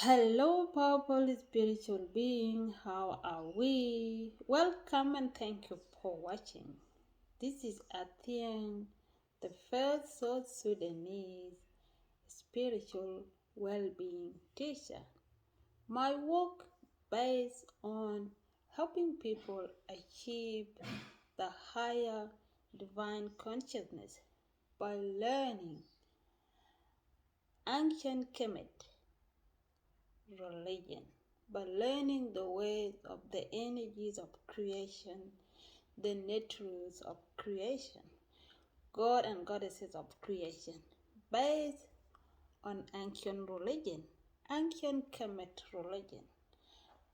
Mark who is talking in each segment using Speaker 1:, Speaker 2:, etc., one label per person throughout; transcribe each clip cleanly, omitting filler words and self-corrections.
Speaker 1: Hello, powerful spiritual being. How are we? Welcome and thank you for watching. This is Athian, the first South Sudanese spiritual well-being teacher. My work based on helping people achieve the higher divine consciousness by learning ancient Kemet religion, by learning the ways of the energies of creation, the Neterus of creation, God and goddesses of creation, based on ancient religion, ancient Kemet religion.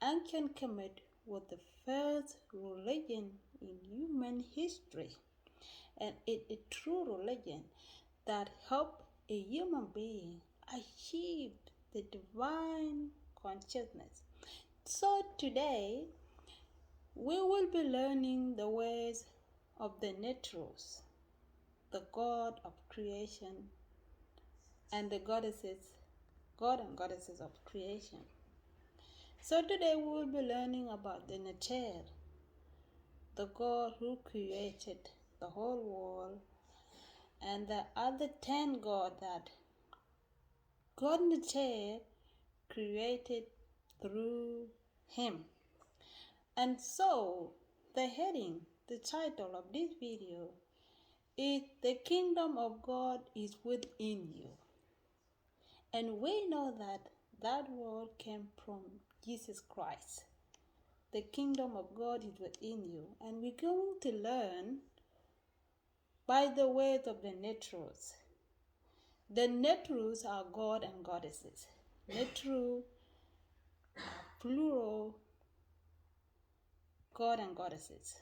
Speaker 1: Ancient Kemet was the first religion in human history, and it's a true religion that helped a human being achieve the divine consciousness. So today we will be learning the ways of the Neterus, the god of creation, and the goddesses, god and goddesses of creation. So today we will be learning about the Neteru, the god who created the whole world, and the other 10 gods that God Neteru created through him. And so the heading, the title of this video is The Kingdom of God is Within You. And we know that that word came from Jesus Christ. The kingdom of God is within you. And we're going to learn by the ways of the Neterus. The Neterus are God and goddesses. Neteru, plural, God and goddesses.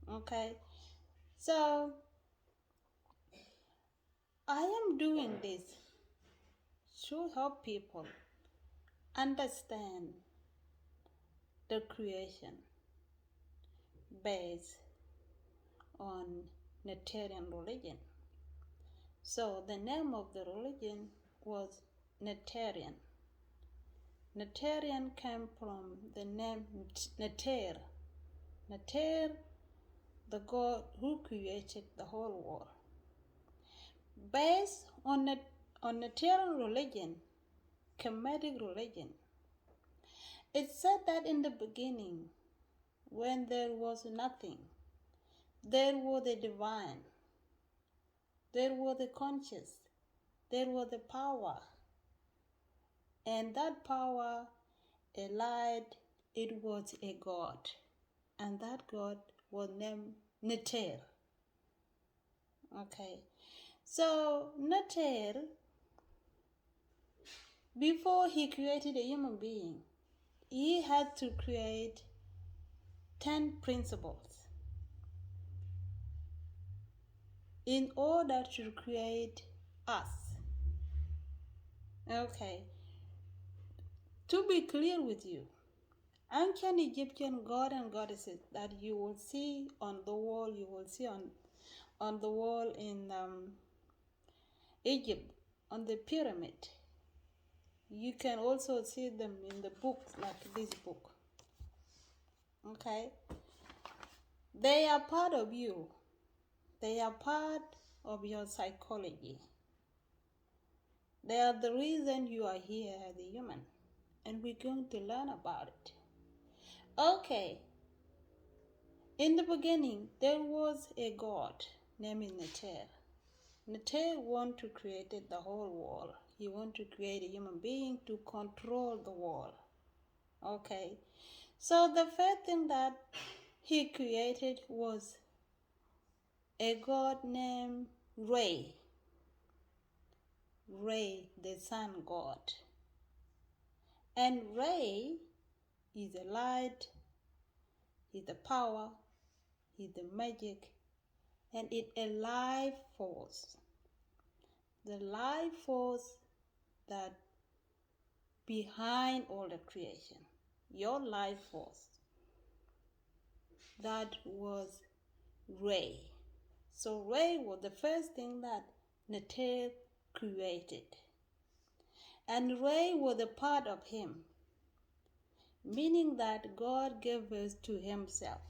Speaker 1: Okay, so I am doing this to help people understand the creation based on Netarian religion. So the name of the religion was Netarian. Netarian came from the name Neter. Neter, the God who created the whole world. Based on Netarian religion, Kemetic religion, it said that in the beginning, when there was nothing, there was the divine, there was the conscious, there was the power, and that power allied, it was a God, and that God was named Neter. Okay, so Neter, before he created a human being, he had to create 10 principles in order to create us. Okay, to be clear with you, ancient Egyptian god and goddesses that you will see on the wall, you will see on the wall in Egypt, on the pyramid. You can also see them in the book, like this book. Okay, they are part of you. They are part of your psychology. They are the reason you are here as a human, and we're going to learn about it. Okay, in the beginning, there was a god named Neter. Neter wanted to create the whole world. He wanted to create a human being to control the world. Okay, so the first thing that he created was a god named Ray. Ray, the sun god. And Ray is the light, is the power, is the magic, and it's a life force. The life force that behind all the creation, your life force, that was Ray. So Ray was the first thing that Neter created. and Ray was a part of him, meaning that God gave us to himself.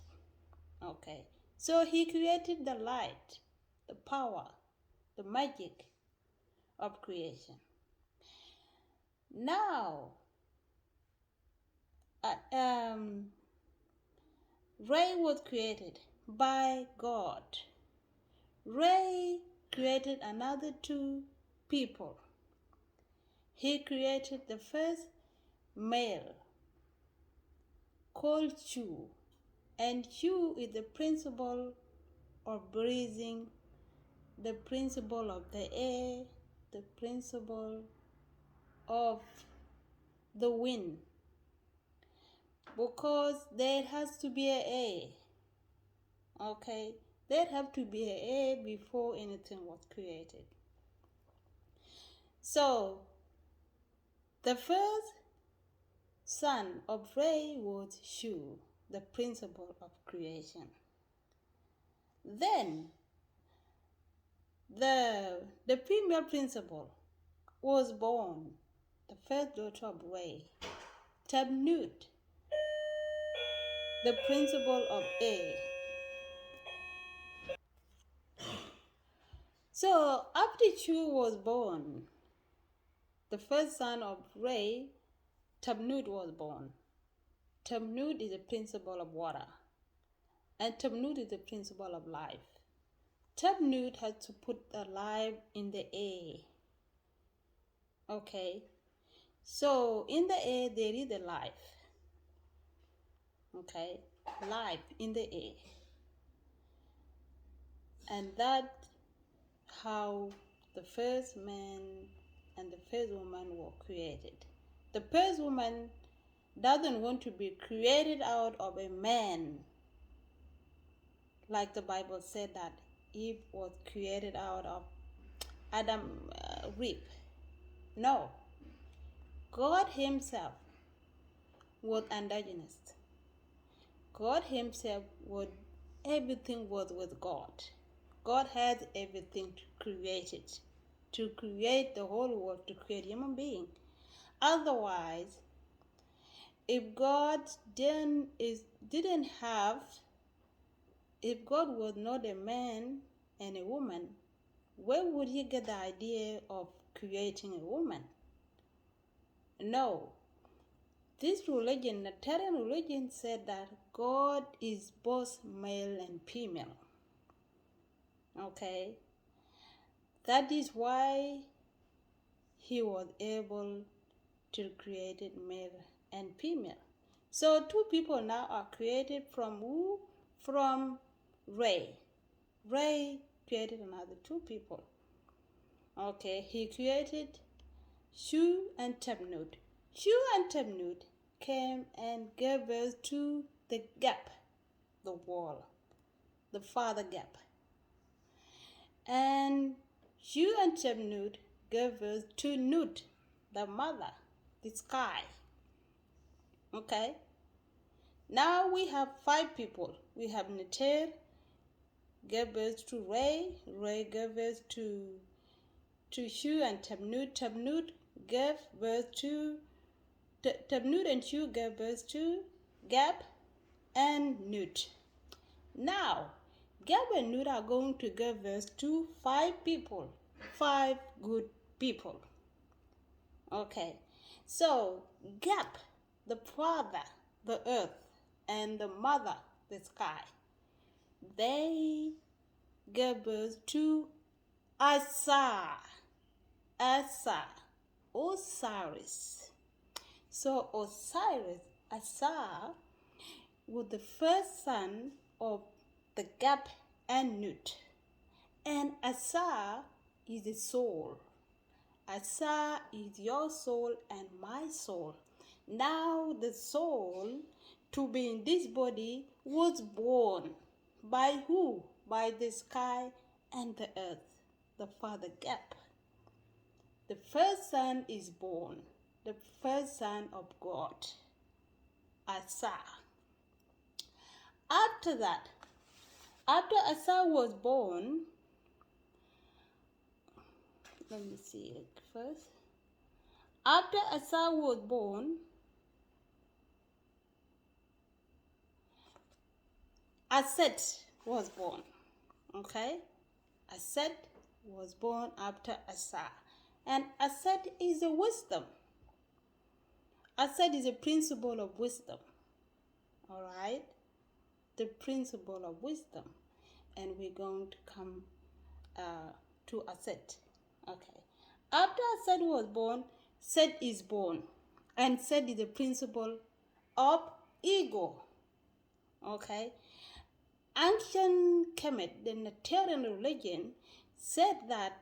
Speaker 1: Okay, so he created the light, the power, the magic of creation. Now, Ray was created by God. Ray created another two people. He created the first male called Chu, and Chu is the principle of breathing, the principle of the air, the principle of the wind, because there has to be an air. Okay, there have to be an air before anything was created. So the first son of Ray was Shu, the principle of creation. Then the female principle was born, the first daughter of Ray, Tabnut, the principle of air. So after Chu was born, the first son of Ray, Tabnut was born. Tabnut is the principle of water, and Tabnut is the principle of life. Tabnut has to put the life in the air. Okay, so in the air there is a life. Okay, life in the air, and that's how the first man and the first woman were created. The first woman doesn't want to be created out of a man, like the Bible said that Eve was created out of Adam rib. No, God himself was androgynous. God himself was, everything was with God. God had everything created, to create the whole world, to create human being. Otherwise, if God if God was not a man and a woman, where would he get the idea of creating a woman? No. This religion, the Neteru religion, said that God is both male and female. Okay? That is why he was able to create male and female. So two people now are created from who? From Ray. Ray created another two people. Okay, he created Shu and Tabnut. Shu and Tabnut came and gave birth to the gap, the wall, the father gap. And Shu and Tabnut gave birth to Nut, the mother, the sky. Okay? Now we have five people. We have Neteru, gave birth to Ray. Ray gave birth to Shu and Tabnut. Tabnut gave birth to Tabnut and Shu gave birth to Gab and Nut. Now, Gab and Nut are going to give birth to five people, five good people. Okay, so Gab, the father, the earth, and the mother, the sky, they gave birth to Asa, Osiris. So Asa, was the first son of the Gap and Nut. And Asa is the soul. Asa is your soul and my soul. Now the soul to be in this body was born by who? By the sky and the earth, the Father Gap. The first son is born, the first son of God, Asa. After that, after Asa was born, let me see it first. After Asa was born, Aset was born. Okay? Aset was born after Asa. And Aset is a wisdom. Aset is a principle of wisdom. Alright? The principle of wisdom. And we're going to come to Aset. Okay. After Aset was born, Set is born. And Set is the principle of ego. Okay. Ancient Kemet, the Neteru religion, said that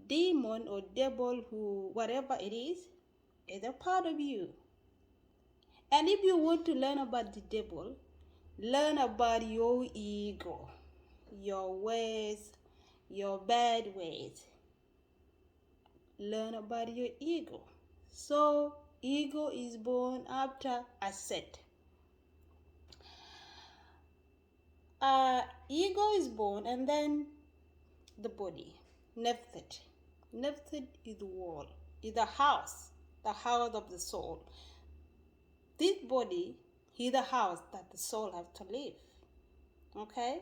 Speaker 1: demon or devil, who whatever it is a part of you. And if you want to learn about the devil, learn about your ego, your ways, your bad ways. Learn about your ego. So ego is born after Aset. Ego is born, and then the body, Nephthit. Nephthit is the wall, is the house of the soul. This body is the house that the soul has to live. Okay?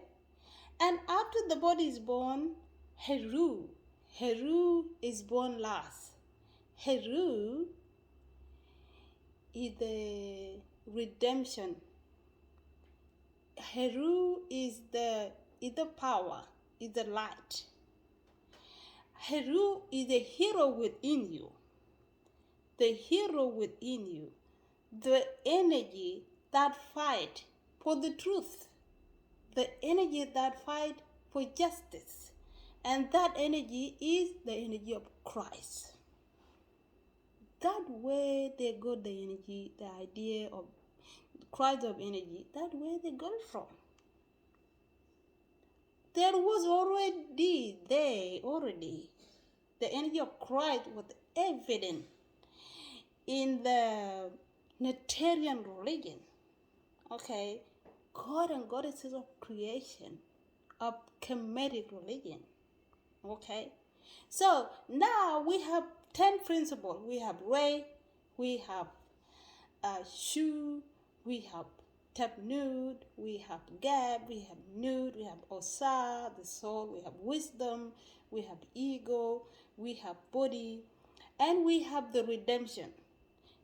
Speaker 1: And after the body is born, Heru. Heru is born last. Heru is the redemption. Heru is the power, is the light. Heru is the hero within you. The hero within you. The energy that fight for the truth. The energy that fight for justice. And that energy is the energy of Christ. That way they got the energy, the idea of Christ of energy, that way they got it from. There was already the energy of Christ was evident in the Neterian religion. Okay, God and goddesses of creation, of Kemetic religion. Okay, so now we have 10 principles. We have Ray, we have Shu, we have Tabnud, we have Gab, we have Nud, we have Osa, the soul, we have wisdom, we have ego, we have body, and we have the redemption.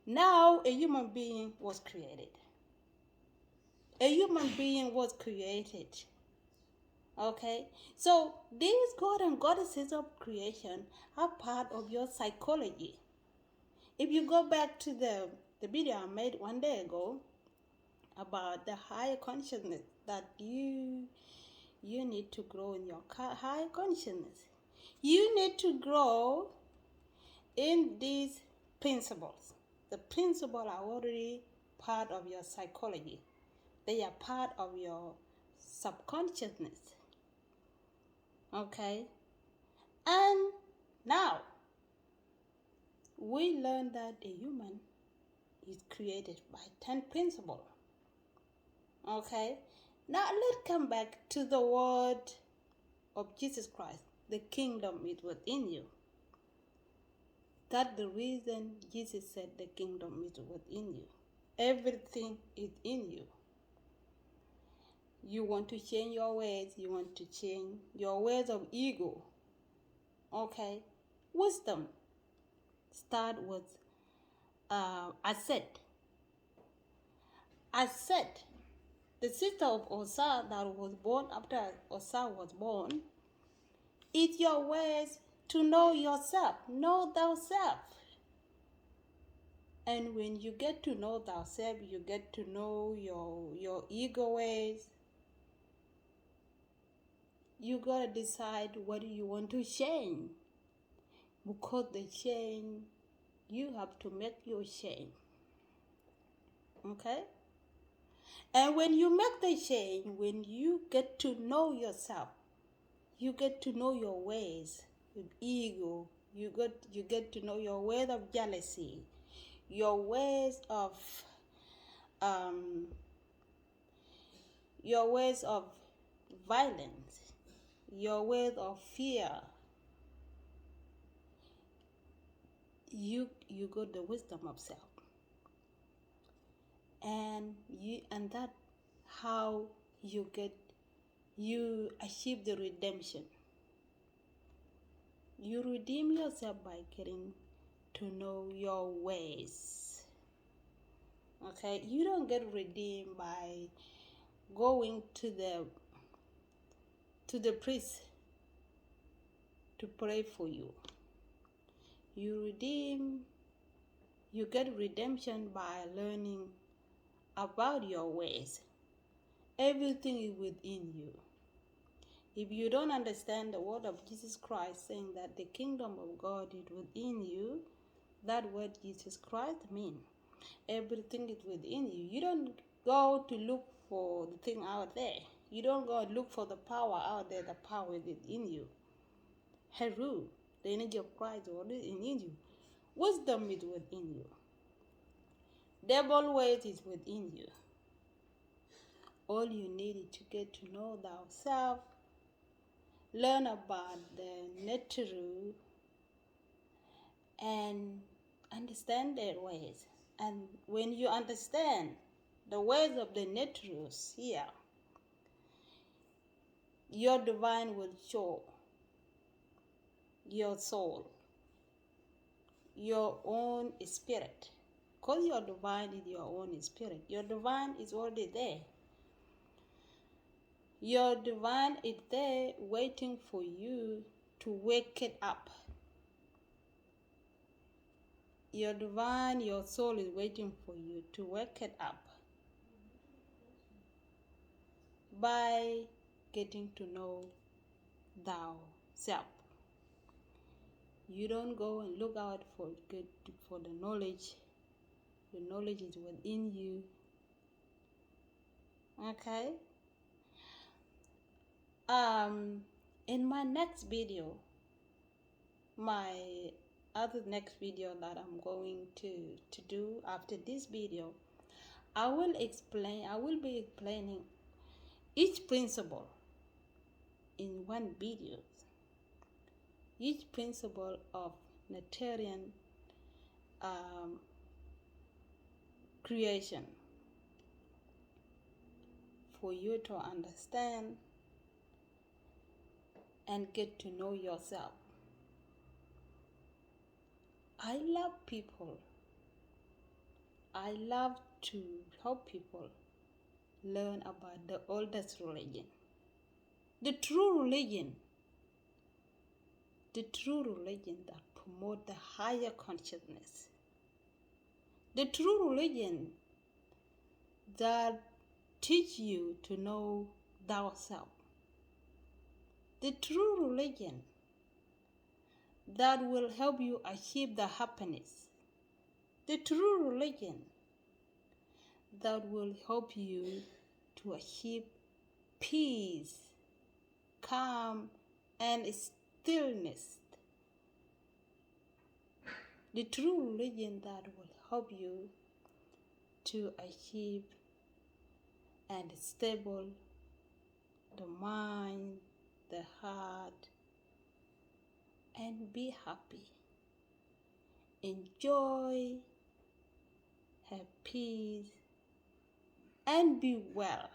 Speaker 1: Now a human being was created. A human being was created. Okay? So these God and goddesses of creation are part of your psychology. If you go back to the video I made one day ago about the higher consciousness, that you need to grow in your higher consciousness. You need to grow in these principles. The principles are already part of your psychology. They are part of your subconsciousness. Okay? And now, we learn that a human is created by 10 principles. Okay? Now let's come back to the word of Jesus Christ. The kingdom is within you. That's the reason Jesus said the kingdom is within you. Everything is in you. You want to change your ways. You want to change your ways of ego. Okay? Wisdom. Start with Aset. Aset, the sister of Osa that was born after Osa was born, is your ways to know yourself. Know thyself. And when you get to know thyself, you get to know your ego ways. You gotta decide what you want to change. Because the change, you have to make your change. Okay? And when you make the change, when you get to know yourself, you get to know your ways with ego. You get to know your ways of jealousy, your ways of violence, your ways of fear. you got the wisdom of self, and that how you achieve the redemption. You redeem yourself by getting to know your ways. Okay, you don't get redeemed by going to the priest to pray for you. You get redemption by learning about your ways. Everything is within you. If you don't understand the word of Jesus Christ saying that the kingdom of God is within you, that word Jesus Christ means everything is within you. You don't go to look for the thing out there. You don't go look for the power out there. The power is within you. Neteru, the energy of Christ is within you. Wisdom is within you. Devil ways is within you. All you need is to get to know thyself, learn about the Neteru, and understand their ways. And when you understand the ways of the Neterus here, your divine will show your soul, your own spirit. Because your divine is your own spirit. Your divine is already there. Your divine is there waiting for you to wake it up. Your divine, your soul is waiting for you to wake it up by getting to know thyself. You don't go and look out for the knowledge. The knowledge is within you. Okay? In my next video, my other next video that I'm going to do after this video, I will be explaining each principle in one video. Each principle of Netarian creation for you to understand and get to know yourself. I love people. I love to help people learn about the oldest religion. The true religion that promotes the higher consciousness. The true religion that teach you to know thyself. The true religion that will help you achieve the happiness. The true religion that will help you to achieve peace, calm, and stillness. The true religion that will help you to achieve and stable the mind, the heart, and be happy. Enjoy, have peace, and be well.